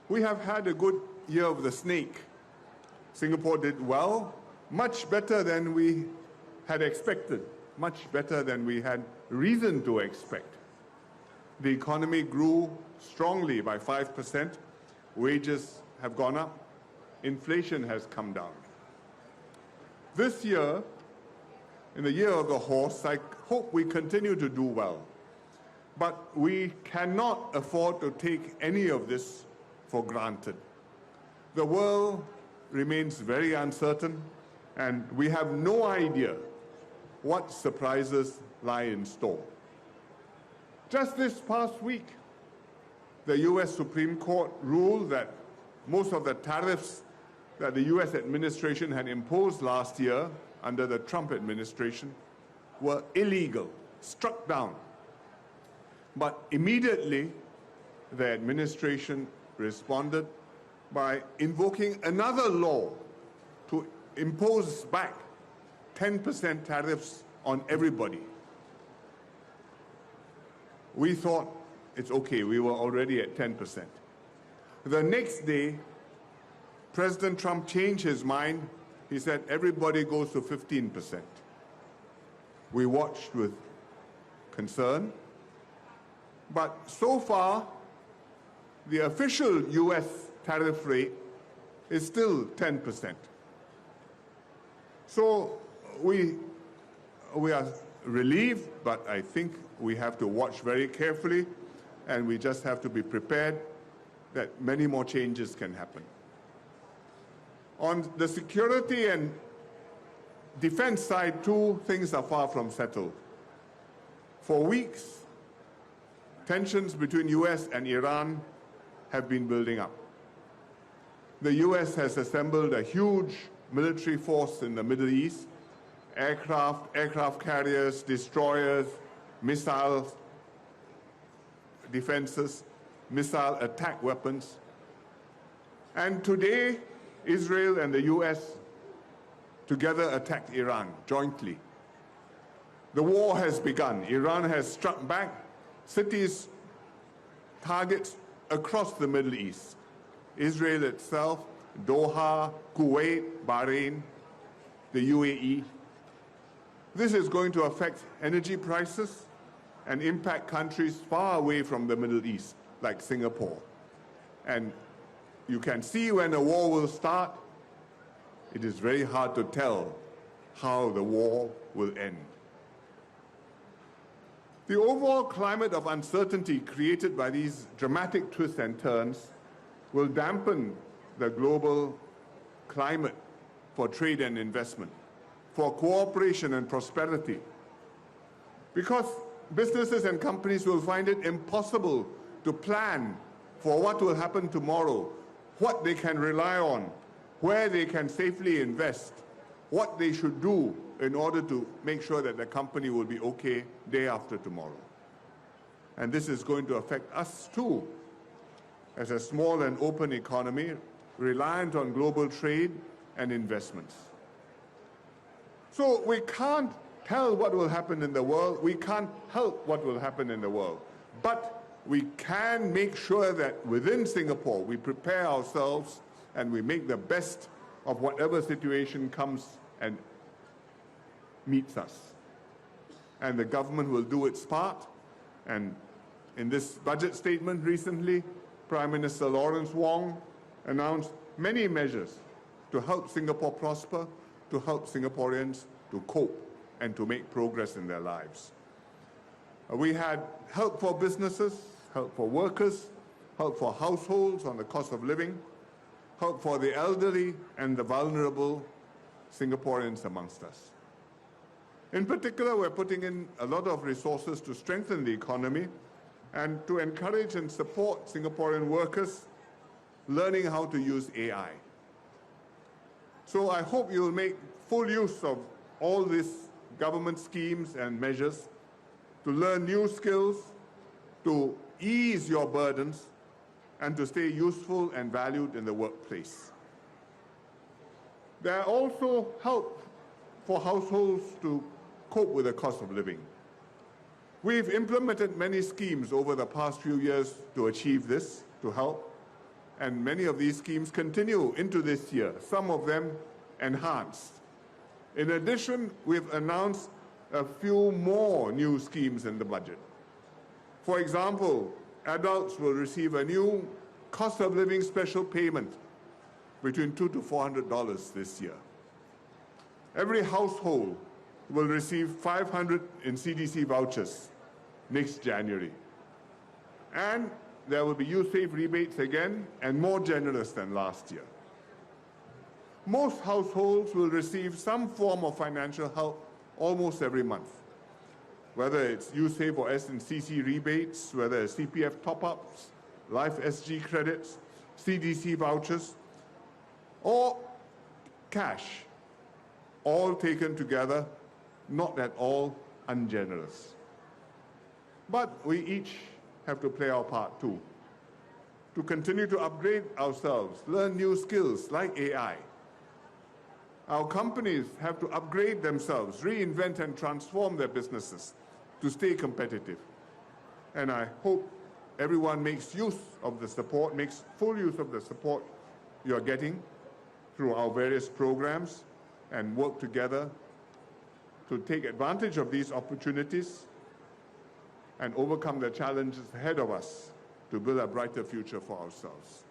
We have had a good year of the snake. Singapore did well, much better than we had expected, much better than we had reason to expect. The economy grew strongly by 5%. Wages have gone up. Inflation has come down. This year, in the year of the horse, I hope we continue to do well. But we cannot afford to take any of this for granted. The world remains very uncertain, and we have no idea what surprises lie in store. Just this past week, the US Supreme Court ruled that most of the tariffs that the US administration had imposed last year under the Trump administration were illegal, struck down. But immediately, the administration responded by invoking another law to impose back 10% tariffs on everybody. We thought it's okay, we were already at 10%. The next day, President Trump changed his mind. He said everybody goes to 15%. We watched with concern, but so far, the official US tariff rate is still 10%. So we are relieved, but I think we have to watch very carefully, and we just have to be prepared that many more changes can happen. On the security and defense side, too, things are far from settled. For weeks, tensions between US and Iran have been building up. The US has assembled a huge military force in the Middle East, aircraft carriers, destroyers, missile defenses, missile attack weapons. And today, Israel and the US together attacked Iran jointly. The war has begun. Iran has struck back cities, targets across the Middle East. Israel itself, Doha, Kuwait, Bahrain, the UAE. This is going to affect energy prices and impact countries far away from the Middle East, like Singapore. And you can see when a war will start, it is very hard to tell how the war will end. The overall climate of uncertainty created by these dramatic twists and turns will dampen the global climate for trade and investment, for cooperation and prosperity, because businesses and companies will find it impossible to plan for what will happen tomorrow, what they can rely on, where they can safely invest, what they should do in order to make sure that the company will be okay day after tomorrow. And this is going to affect us too, as a small and open economy reliant on global trade and investments. So we can't tell what will happen in the world, we can't help what will happen in the world, but we can make sure that within Singapore we prepare ourselves and we make the best of whatever situation comes and meets us. And the government will do its part. And in this budget statement recently, Prime Minister Lawrence Wong announced many measures to help Singapore prosper, to help Singaporeans to cope and to make progress in their lives. We had help for businesses, help for workers, help for households on the cost of living, help for the elderly and the vulnerable Singaporeans amongst us. In particular, we're putting in a lot of resources to strengthen the economy and to encourage and support Singaporean workers learning how to use AI. So I hope you'll make full use of all these government schemes and measures to learn new skills, to ease your burdens, and to stay useful and valued in the workplace. There are also help for households to cope with the cost of living. We've implemented many schemes over the past few years to achieve this, to help. And many of these schemes continue into this year, some of them enhanced. In addition, we've announced a few more new schemes in the budget. For example, adults will receive a new cost of living special payment between $200 to $400 this year. Every household will receive 500 in CDC vouchers next January. And there will be YouSave rebates again, and more generous than last year. Most households will receive some form of financial help almost every month, whether it's YouSave or S&CC rebates, whether it's CPF top-ups, Life SG credits, CDC vouchers, or cash, all taken together, not at all ungenerous. But we each have to play our part too, to continue to upgrade ourselves, learn new skills like AI. Our companies have to upgrade themselves, reinvent and transform their businesses to stay competitive. And I hope everyone makes use of the support, makes full use of the support you're getting through our various programs, and work together to take advantage of these opportunities and overcome the challenges ahead of us to build a brighter future for ourselves.